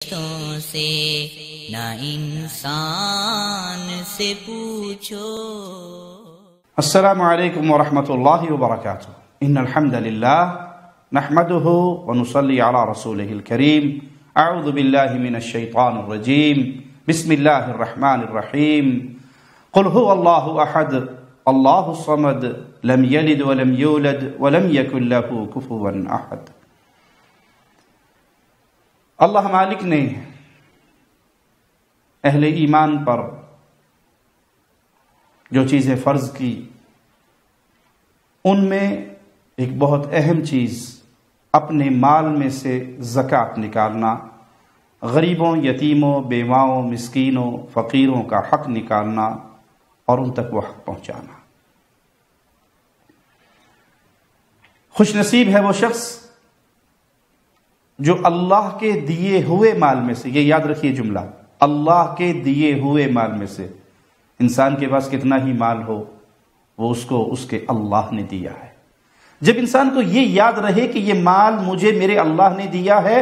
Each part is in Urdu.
فرشتوں سے نہ انسان سے پوچھو۔ السلام علیکم ورحمۃ اللہ وبرکاتہ۔ ان الحمد للہ نحمده ونصلی علی رسولہ الکریم۔ اعوذ باللہ من الشیطان الرجیم۔ بسم اللہ الرحمن الرحیم۔ قل هو اللہ احد اللہ الصمد لم یلد ولم یولد ولم یکن له کفوا احد۔ اللہ مالک نے اہل ایمان پر جو چیزیں فرض کی ان میں ایک بہت اہم چیز اپنے مال میں سے زکوٰۃ نکالنا، غریبوں، یتیموں، بیواؤں، مسکینوں، فقیروں کا حق نکالنا اور ان تک وہ حق پہنچانا۔ خوش نصیب ہے وہ شخص جو اللہ کے دیے ہوئے مال میں سے، یہ یاد رکھیے جملہ، اللہ کے دیے ہوئے مال میں سے، انسان کے پاس کتنا ہی مال ہو وہ اس کو اس کے اللہ نے دیا ہے۔ جب انسان کو یہ یاد رہے کہ یہ مال مجھے میرے اللہ نے دیا ہے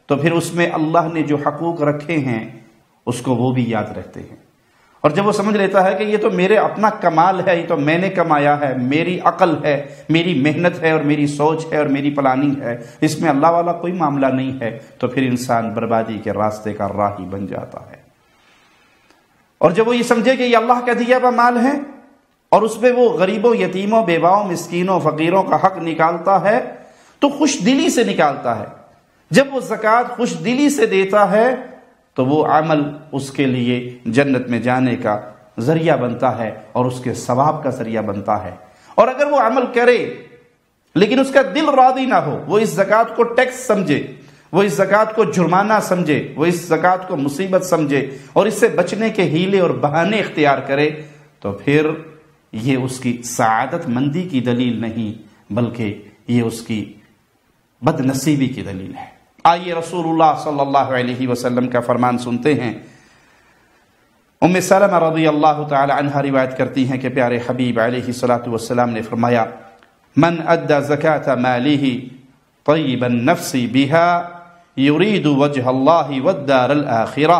تو پھر اس میں اللہ نے جو حقوق رکھے ہیں اس کو وہ بھی یاد رہتے ہیں، اور جب وہ سمجھ لیتا ہے کہ یہ تو میرے اپنا کمال ہے، یہ تو میں نے کمایا ہے، میری عقل ہے، میری محنت ہے اور میری سوچ ہے اور میری پلاننگ ہے، اس میں اللہ والا کوئی معاملہ نہیں ہے، تو پھر انسان بربادی کے راستے کا راہی بن جاتا ہے۔ اور جب وہ یہ سمجھے کہ یہ اللہ کا دیا ہوا مال ہے اور اس میں وہ غریبوں، یتیموں، بیواؤں، مسکینوں، فقیروں کا حق نکالتا ہے تو خوش دلی سے نکالتا ہے۔ جب وہ زکوٰۃ خوش دلی سے دیتا ہے تو وہ عمل اس کے لیے جنت میں جانے کا ذریعہ بنتا ہے اور اس کے ثواب کا ذریعہ بنتا ہے۔ اور اگر وہ عمل کرے لیکن اس کا دل راضی نہ ہو، وہ اس زکوٰۃ کو ٹیکس سمجھے، وہ اس زکوٰۃ کو جرمانہ سمجھے، وہ اس زکوٰۃ کو مصیبت سمجھے اور اس سے بچنے کے ہیلے اور بہانے اختیار کرے، تو پھر یہ اس کی سعادت مندی کی دلیل نہیں بلکہ یہ اس کی بد نصیبی کی دلیل ہے۔ آئیے رسول اللہ صلی اللہ علیہ وسلم کا فرمان سنتے ہیں۔ ام سلمہ رضی اللہ تعالی عنہ روایت کرتی ہیں کہ پیارے حبیب علیہ الصلوۃ والسلام نے فرمایا، من ادى زکاة ماله طیب النفس بها یرید وجہ اللہ والدار الآخرہ،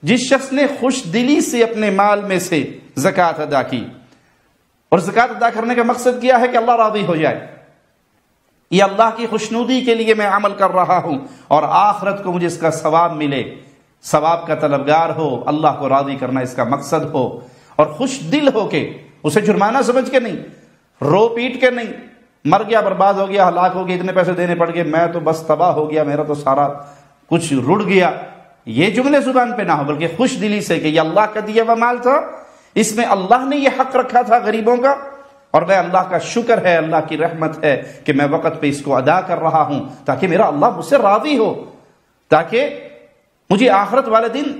جس شخص نے خوش دلی سے اپنے مال میں سے زکوٰۃ ادا کی، اور زکوٰۃ ادا کرنے کا مقصد کیا ہے کہ اللہ راضی ہو جائے، یہ اللہ کی خوشنودی کے لیے میں عمل کر رہا ہوں اور آخرت کو مجھے اس کا ثواب ملے، ثواب کا طلبگار ہو، اللہ کو راضی کرنا اس کا مقصد ہو، اور خوش دل ہو کے، اسے جرمانہ سمجھ کے نہیں، رو پیٹ کے نہیں، مر گیا، برباد ہو گیا، ہلاک ہو گیا، اتنے پیسے دینے پڑ گئے، میں تو بس تباہ ہو گیا، میرا تو سارا کچھ رڑ گیا، یہ جملے زبان پہ نہ ہو، بلکہ خوش دلی سے کہ یہ اللہ کا دیا ہوا مال تھا، اس میں اللہ نے یہ حق رکھا تھا غریبوں کا، اور میں اللہ کا شکر ہے، اللہ کی رحمت ہے کہ میں وقت پہ اس کو ادا کر رہا ہوں تاکہ میرا اللہ مجھ سے راضی ہو، تاکہ مجھے آخرت والے دن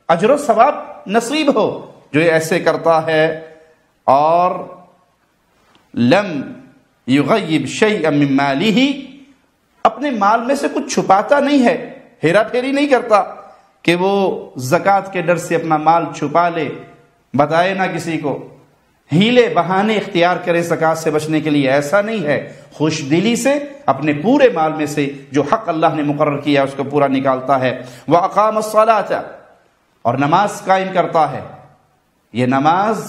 اجر و ثواب نصیب ہو۔ جو ایسے کرتا ہے اور لم یغیب شیئا من مالہ، اپنے مال میں سے کچھ چھپاتا نہیں ہے، ہیرا پھیری نہیں کرتا کہ وہ زکوٰۃ کے ڈر سے اپنا مال چھپا لے، بتائے نہ کسی کو، ہیلے بہانے اختیار کرے زکوٰۃ سے بچنے کے لیے، ایسا نہیں ہے، خوش دلی سے اپنے پورے مال میں سے جو حق اللہ نے مقرر کیا اس کو پورا نکالتا ہے۔ وَأَقَامَ الصَّلَاةَ، اور نماز قائم کرتا ہے۔ یہ نماز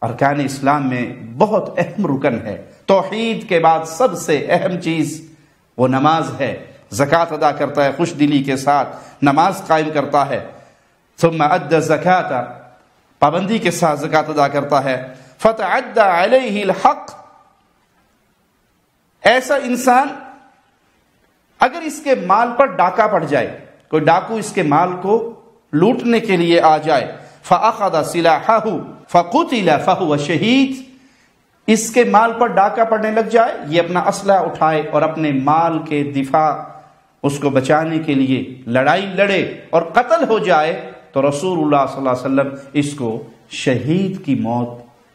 ارکان اسلام میں بہت اہم رکن ہے، توحید کے بعد سب سے اہم چیز وہ نماز ہے۔ زکوٰۃ ادا کرتا ہے، خوش دلی کے ساتھ نماز قائم کرتا ہے۔ ثم ادى الزکاة، پابندی کے ساتھ زکوٰۃ ادا کرتا ہے۔ فتعدى علیہ الحق، ایسا انسان اگر اس کے مال پر ڈاکہ پڑ جائے، کوئی ڈاکو اس کے مال کو لوٹنے کے لیے آ جائے، فاخذ سلاحہ فقتل فهو شہید، اس کے مال پر ڈاکہ پڑنے لگ جائے، یہ اپنا اسلحہ اٹھائے اور اپنے مال کے دفاع، اس کو بچانے کے لیے لڑائی لڑے اور قتل ہو جائے، تو رسول اللہ صلی اللہ علیہ وسلم اس کو شہید کی موت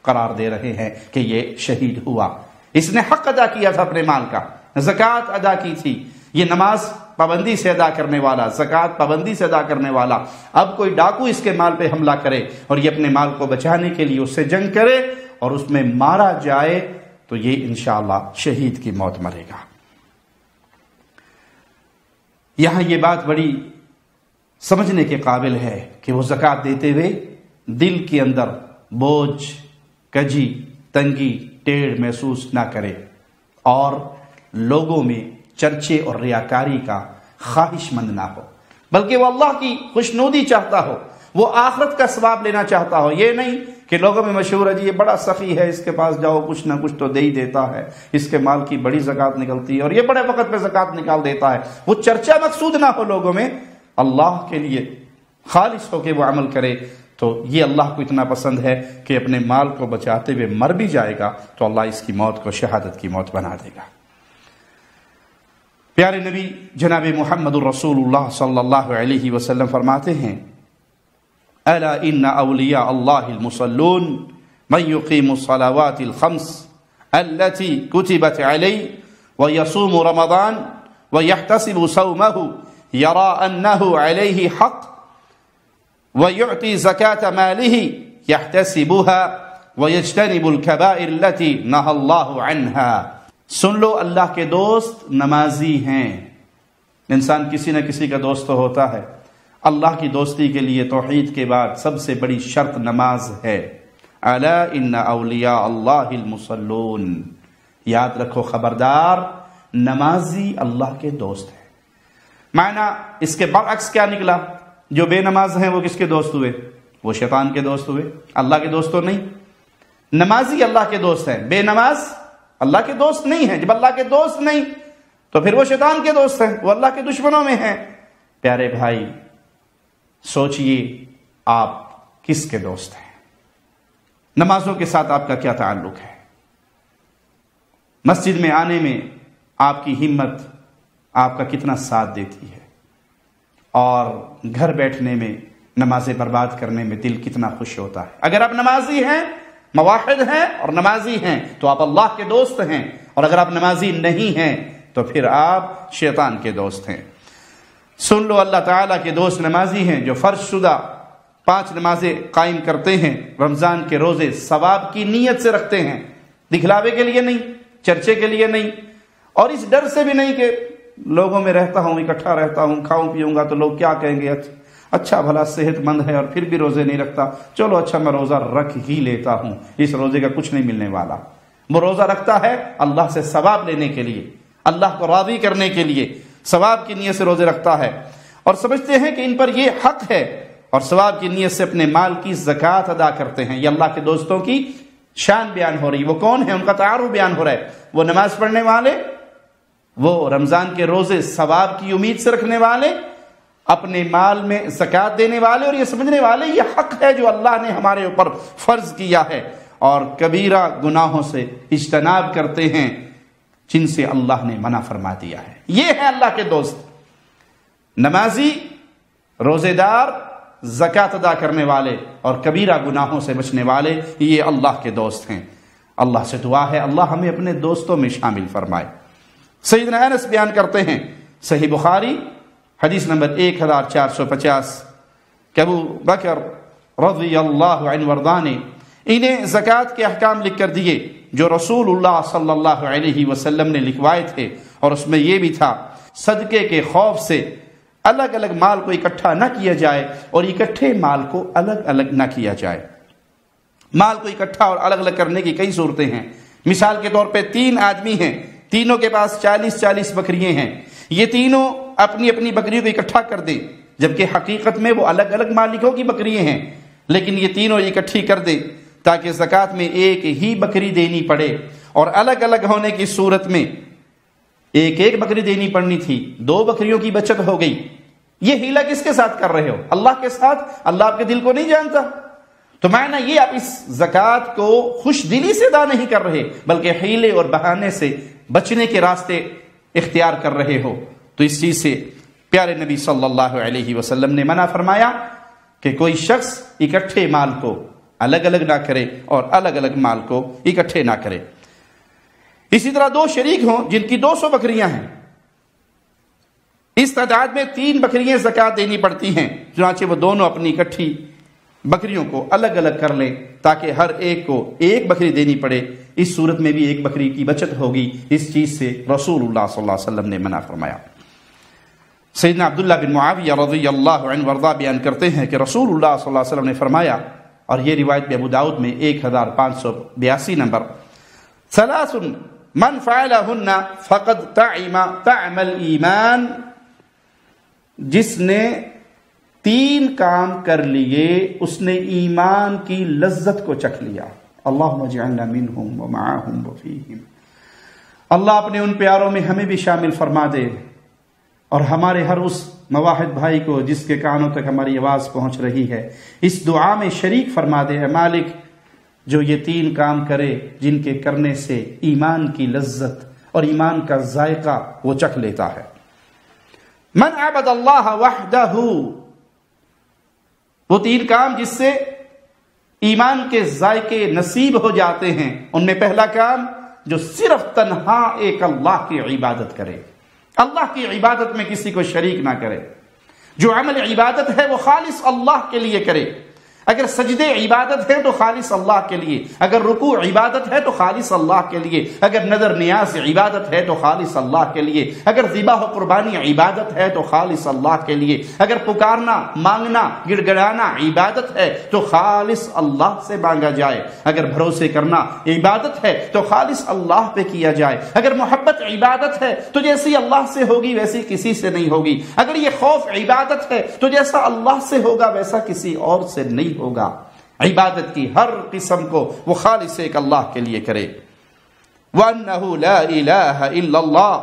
قرار دے رہے ہیں کہ یہ شہید ہوا۔ اس نے حق ادا کیا تھا اپنے مال کا، زکوٰۃ ادا کی تھی، یہ نماز پابندی سے ادا کرنے والا، زکوٰۃ پابندی سے ادا کرنے والا، اب کوئی ڈاکو اس کے مال پہ حملہ کرے اور یہ اپنے مال کو بچانے کے لیے اس سے جنگ کرے اور اس میں مارا جائے تو یہ انشاءاللہ شہید کی موت مرے گا۔ یہاں یہ بات بڑی سمجھنے کے قابل ہے کہ وہ زکوٰۃ دیتے ہوئے دل کے اندر بوجھ، کجی، تنگی، ٹیڑھ محسوس نہ کرے اور لوگوں میں چرچے اور ریاکاری کا خواہش مند نہ ہو، بلکہ وہ اللہ کی خوشنودی چاہتا ہو، وہ آخرت کا ثواب لینا چاہتا ہو۔ یہ نہیں کہ لوگوں میں مشہور ہے جی یہ بڑا سخی ہے، اس کے پاس جاؤ کچھ نہ کچھ تو دے ہی دیتا ہے، اس کے مال کی بڑی زکوٰۃ نکلتی ہے اور یہ بڑے وقت پہ زکوٰۃ نکال دیتا ہے۔ وہ چرچا مقصود نہ ہو لوگوں میں، اللہ کے لیے خالص ہو کے وہ عمل کرے تو یہ اللہ کو اتنا پسند ہے کہ اپنے مال کو بچاتے ہوئے مر بھی جائے گا تو اللہ اس کی موت کو شہادت کی موت بنا دے گا۔ پیارے نبی جناب محمد الرسول اللہ صلی اللہ علیہ وسلم فرماتے ہیں الا ان اولیاء اللہ المصلون من یقیم الصلوات الخمس التي كتبت علیہ ویصوم رمضان ویحتسب صومه یرى انه علیہ حق ويعطي زكاة ماله يحتسبها ويجتنب الكبائر التي نهى الله عنها۔ سن لو اللہ کے دوست نمازی ہیں۔ انسان کسی نہ کسی کا دوست تو ہوتا ہے، اللہ کی دوستی کے لیے توحید کے بعد سب سے بڑی شرط نماز ہے۔ الا ان اولیاء اللہ المصلون، یاد رکھو خبردار نمازی اللہ کے دوست ہیں۔ معنی اس کے برعکس کیا نکلا؟ جو بے نماز ہیں وہ کس کے دوست ہوئے؟ وہ شیطان کے دوست ہوئے، اللہ کے دوست تو نہیں۔ نمازی اللہ کے دوست ہیں، بے نماز اللہ کے دوست نہیں ہیں۔ جب اللہ کے دوست نہیں تو پھر وہ شیطان کے دوست ہیں، وہ اللہ کے دشمنوں میں ہیں۔ پیارے بھائی سوچئے آپ کس کے دوست ہیں؟ نمازوں کے ساتھ آپ کا کیا تعلق ہے؟ مسجد میں آنے میں آپ کی ہمت آپ کا کتنا ساتھ دیتی ہے، اور گھر بیٹھنے میں نمازیں برباد کرنے میں دل کتنا خوش ہوتا ہے۔ اگر آپ نمازی ہیں، موحد ہیں اور نمازی ہیں تو آپ اللہ کے دوست ہیں، اور اگر آپ نمازی نہیں ہیں تو پھر آپ شیطان کے دوست ہیں۔ سن لو اللہ تعالیٰ کے دوست نمازی ہیں جو فرض شدہ 5 نمازیں قائم کرتے ہیں، رمضان کے روزے ثواب کی نیت سے رکھتے ہیں، دکھلاوے کے لیے نہیں، چرچے کے لیے نہیں، اور اس ڈر سے بھی نہیں کہ لوگوں میں رہتا ہوں، اکٹھا رہتا ہوں، کھاؤں پیوں گا تو لوگ کیا کہیں گے، اچھا بھلا صحت مند ہے اور پھر بھی روزے نہیں رکھتا، چلو اچھا میں روزہ رکھ ہی لیتا ہوں، اس روزے کا کچھ نہیں ملنے والا۔ وہ روزہ رکھتا ہے اللہ سے ثواب لینے کے لیے، اللہ کو راضی کرنے کے لیے، ثواب کی نیت سے روزے رکھتا ہے، اور سمجھتے ہیں کہ ان پر یہ حق ہے، اور ثواب کی نیت سے اپنے مال کی زکوٰۃ ادا کرتے ہیں۔ یہ اللہ کے دوستوں کی شان بیان ہو رہی، وہ کون ہے، ان کا تعارف بیان ہو رہا ہے۔ وہ نماز پڑھنے والے، وہ رمضان کے روزے ثواب کی امید سے رکھنے والے، اپنے مال میں زکوٰۃ دینے والے، اور یہ سمجھنے والے یہ حق ہے جو اللہ نے ہمارے اوپر فرض کیا ہے، اور کبیرہ گناہوں سے اجتناب کرتے ہیں جن سے اللہ نے منع فرما دیا ہے۔ یہ ہے اللہ کے دوست، نمازی، روزے دار، زکوٰۃ ادا کرنے والے اور کبیرہ گناہوں سے بچنے والے، یہ اللہ کے دوست ہیں۔ اللہ سے دعا ہے اللہ ہمیں اپنے دوستوں میں شامل فرمائے۔ سیدنا انس بیان کرتے ہیں، صحیح بخاری حدیث نمبر 1450، کہ ابو بکر رضی اللہ عنہ وردہ نے انہیں زکوٰۃ کے احکام لکھ کر دیے جو رسول اللہ صلی اللہ علیہ وسلم نے لکھوائے تھے، اور اس میں یہ بھی تھا صدقے کے خوف سے الگ الگ مال کو اکٹھا نہ کیا جائے اور اکٹھے مال کو الگ الگ نہ کیا جائے۔ مال کو اکٹھا اور الگ الگ کرنے کی کئی صورتیں ہیں۔ مثال کے طور پہ 3 آدمی ہیں، تینوں کے پاس 40 بکریاں ہیں، یہ تینوں اپنی اپنی بکریوں کو اکٹھا کر دیں، جبکہ حقیقت میں وہ الگ الگ مالکوں کی بکریاں ہیں، لیکن یہ تینوں اکٹھی کر دیں تاکہ زکوٰۃ میں ایک ہی بکری دینی پڑے، اور الگ الگ ہونے کی صورت میں ایک بکری دینی پڑنی تھی، 2 بکریوں کی بچت ہو گئی۔ یہ ہیلا کس کے ساتھ کر رہے ہو؟ اللہ کے ساتھ۔ اللہ آپ کے دل کو نہیں جانتا، تو معنی یہ آپ اس زکوٰۃ کو خوش دلی سے ادا نہیں کر رہے بلکہ حیلے اور بہانے سے بچنے کے راستے اختیار کر رہے ہو۔ تو اس چیز سے پیارے نبی صلی اللہ علیہ وسلم نے منع فرمایا کہ کوئی شخص اکٹھے مال کو الگ الگ نہ کرے اور الگ الگ مال کو اکٹھے نہ کرے۔ اسی طرح 2 شریک ہوں جن کی 200 بکریاں ہیں، اس تعداد میں 3 بکریاں زکوٰۃ دینی پڑتی ہیں، چنانچہ وہ دونوں اپنی اکٹھی بکریوں کو الگ الگ کر لیں تاکہ ہر ایک کو 1 بکری دینی پڑے۔ اس صورت میں بھی 1 بکری کی بچت ہوگی۔ اس چیز سے رسول اللہ صلی اللہ علیہ وسلم نے منع فرمایا۔ سیدنا عبداللہ بن معاویہ رضی اللہ عنہ وارضاہ بیان کرتے ہیں کہ رسول اللہ صلی اللہ علیہ وسلم نے فرمایا، اور یہ روایت بھی ابو داؤد میں 1582 نمبر، ثلاث من فعلہن فقد طعم الایمان، جس نے 3 کام کر لیے اس نے ایمان کی لذت کو چکھ لیا۔ اللہم اجعلنا منہم ومعاہم وفیہم۔ اللہ اپنے ان پیاروں میں ہمیں بھی شامل فرما دے، اور ہمارے ہر اس مواحد بھائی کو جس کے کانوں تک ہماری آواز پہنچ رہی ہے اس دعا میں شریک فرما دے۔ اے مالک، جو یہ 3 کام کرے جن کے کرنے سے ایمان کی لذت اور ایمان کا ذائقہ وہ چکھ لیتا ہے۔ من عبد اللہ وحدہ، وہ 3 کام جس سے ایمان کے ذائقے نصیب ہو جاتے ہیں۔ ان میں پہلا کام، جو صرف تنہا ایک اللہ کی عبادت کرے، اللہ کی عبادت میں کسی کو شریک نہ کرے۔ جو عمل عبادت ہے وہ خالص اللہ کے لیے کرے۔ اگر سجدے عبادت ہے تو خالص اللہ کے لیے، اگر رکوع عبادت ہے تو خالص اللہ کے لیے، اگر نظر نیاز عبادت ہے تو خالص اللہ کے لیے، اگر ذبح و قربانی عبادت ہے تو خالص اللہ کے لیے، اگر پکارنا، مانگنا، گڑ گڑانا عبادت ہے تو خالص اللہ سے مانگا جائے، اگر بھروسے کرنا عبادت ہے تو خالص اللہ پہ کیا جائے، اگر محبت عبادت ہے تو جیسی اللہ سے ہوگی ویسی کسی سے نہیں ہوگی، اگر یہ خوف عبادت ہے تو جیسا اللہ سے ہوگا ویسا کسی اور سے نہیں ہوگا۔ عبادت کی ہر قسم کو وہ خالص ایک اللہ کے لیے کرے۔ وَأَنَّهُ لَا إِلَهَ إِلَّا اللَّهُ،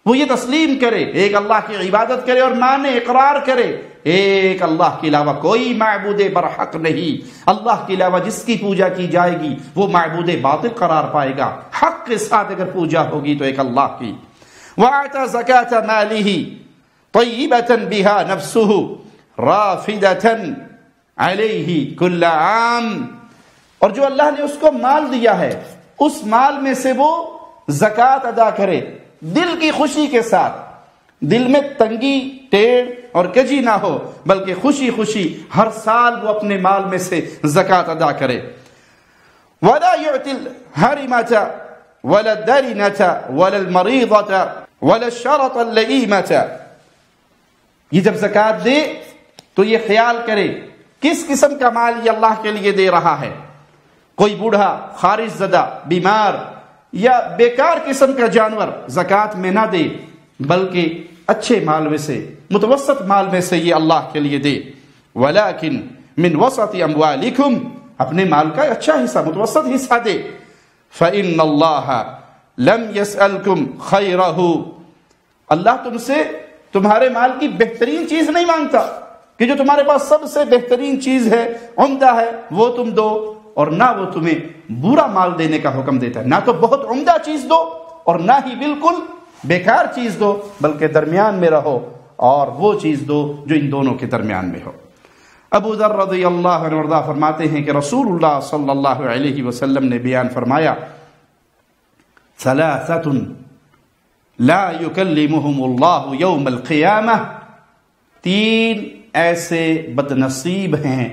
وہ یہ تسلیم کرے، ایک اللہ کی عبادت کرے اور مانے، اقرار کرے، ایک اللہ کے علاوہ کوئی معبود برحق نہیں، اللہ کے علاوہ جس کی پوجا کی جائے گی وہ معبود باطل قرار پائے گا، حق کے ساتھ اگر پوجا ہوگی تو ایک اللہ کی۔ وَآتَى زَكَاةَ مَالِهِ طَيِّبَةً بِهَا نَفْسُهُ رَافِدَةً علیہ کل عام، اور جو اللہ نے اس کو مال دیا ہے اس مال میں سے وہ زکوٰۃ ادا کرے دل کی خوشی کے ساتھ، دل میں تنگی، ٹیڑھ اور کجی نہ ہو، بلکہ خوشی خوشی ہر سال وہ اپنے مال میں سے زکوٰۃ ادا کرے۔ ولا يعطي الحرمة ولا الدرنة ولا المريضة ولا الشرط اللئيمة، یہ جب زکوٰۃ دے تو یہ خیال کرے کس قسم کا مال یہ اللہ کے لیے دے رہا ہے۔ کوئی بوڑھا، خارج زدہ، بیمار یا بیکار قسم کا جانور زکوٰۃ میں نہ دے، بلکہ اچھے مال میں سے، متوسط مال میں سے یہ اللہ کے لیے دے۔ وَلَكِن مِّن وَسَطِ أَمْوَالِكُمْ، اپنے مال کا اچھا حصہ، متوسط حصہ دے۔ فَإِنَّ اللَّهَ لَمْ يَسْأَلْكُمْ خَيْرَهُ، اللہ تم سے تمہارے مال کی بہترین چیز نہیں مانگتا کہ جو تمہارے پاس سب سے بہترین چیز ہے، عمدہ ہے، وہ تم دو، اور نہ وہ تمہیں برا مال دینے کا حکم دیتا ہے، نہ تو بہت عمدہ چیز دو اور نہ ہی بالکل بیکار چیز دو، بلکہ درمیان میں رہو اور وہ چیز دو جو ان دونوں کے درمیان میں ہو۔ ابو ذر رضی اللہ عنہ وارضاہ فرماتے ہیں کہ رسول اللہ صلی اللہ علیہ وسلم نے بیان فرمایا، ثلاثۃ لا يكلمهم اللہ یوم القیامہ، 3 ایسے بد نصیب ہیں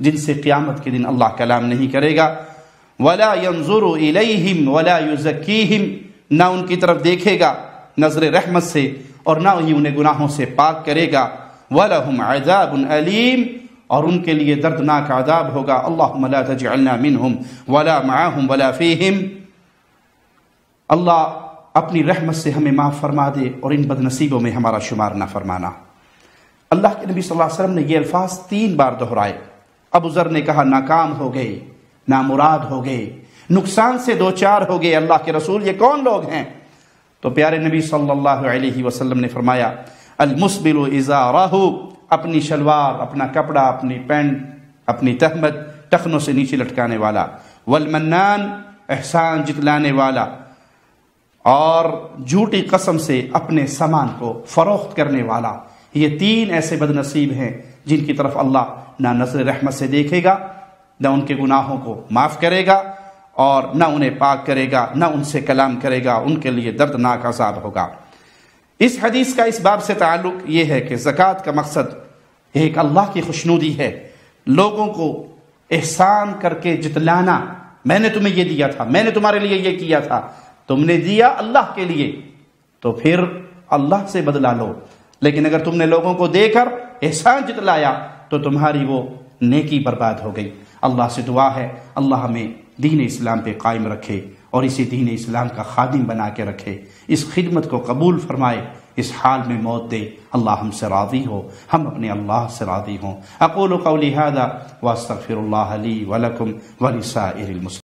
جن سے قیامت کے دن اللہ کلام نہیں کرے گا۔ ولا ينظر الیہم ولا یزکیہم، نہ ان کی طرف دیکھے گا نظر رحمت سے اور نہ ہی انہیں گناہوں سے پاک کرے گا۔ ولہم عذاب علیم، اور ان کے لیے دردناک عذاب ہوگا۔ اللہم لا تجعلنا منہم ولا معاہم ولا فیہم، اللہ اپنی رحمت سے ہمیں معاف فرما دے اور ان بد نصیبوں میں ہمارا شمار نہ فرمانا۔ اللہ کے نبی صلی اللہ علیہ وسلم نے یہ الفاظ 3 بار دہرائے۔ ابو ذر نے کہا ناکام ہو گئے، نامراد ہو گئے، نقصان سے 2-4 ہو گئے، اللہ کے رسول یہ کون لوگ ہیں؟ تو پیارے نبی صلی اللہ علیہ وسلم نے فرمایا، المسبل ازارہ، اپنی شلوار، اپنا کپڑا، اپنی پینٹ، اپنی تہمت ٹخنوں سے نیچے لٹکانے والا، والمنان، احسان جتلانے والا، اور جھوٹی قسم سے اپنے سامان کو فروخت کرنے والا۔ یہ 3 ایسے بد نصیب ہیں جن کی طرف اللہ نہ نظر رحمت سے دیکھے گا، نہ ان کے گناہوں کو معاف کرے گا، اور نہ انہیں پاک کرے گا، نہ ان سے کلام کرے گا، ان کے لیے دردناک عذاب ہوگا۔ اس حدیث کا اس باب سے تعلق یہ ہے کہ زکوٰۃ کا مقصد ایک اللہ کی خوشنودی ہے، لوگوں کو احسان کر کے جتلانا، میں نے تمہیں یہ دیا تھا، میں نے تمہارے لیے یہ کیا تھا، تم نے دیا اللہ کے لیے تو پھر اللہ سے بدلہ لو، لیکن اگر تم نے لوگوں کو دے کر احسان جتلایا تو تمہاری وہ نیکی برباد ہو گئی۔ اللہ سے دعا ہے اللہ ہمیں دین اسلام پہ قائم رکھے اور اسے دین اسلام کا خادم بنا کے رکھے، اس خدمت کو قبول فرمائے، اس حال میں موت دے اللہ ہم سے راضی ہو، ہم اپنے اللہ سے راضی ہوں۔ اقول قولی ھذا واستغفر اللہ لی ولکم ولسائر المسلمین۔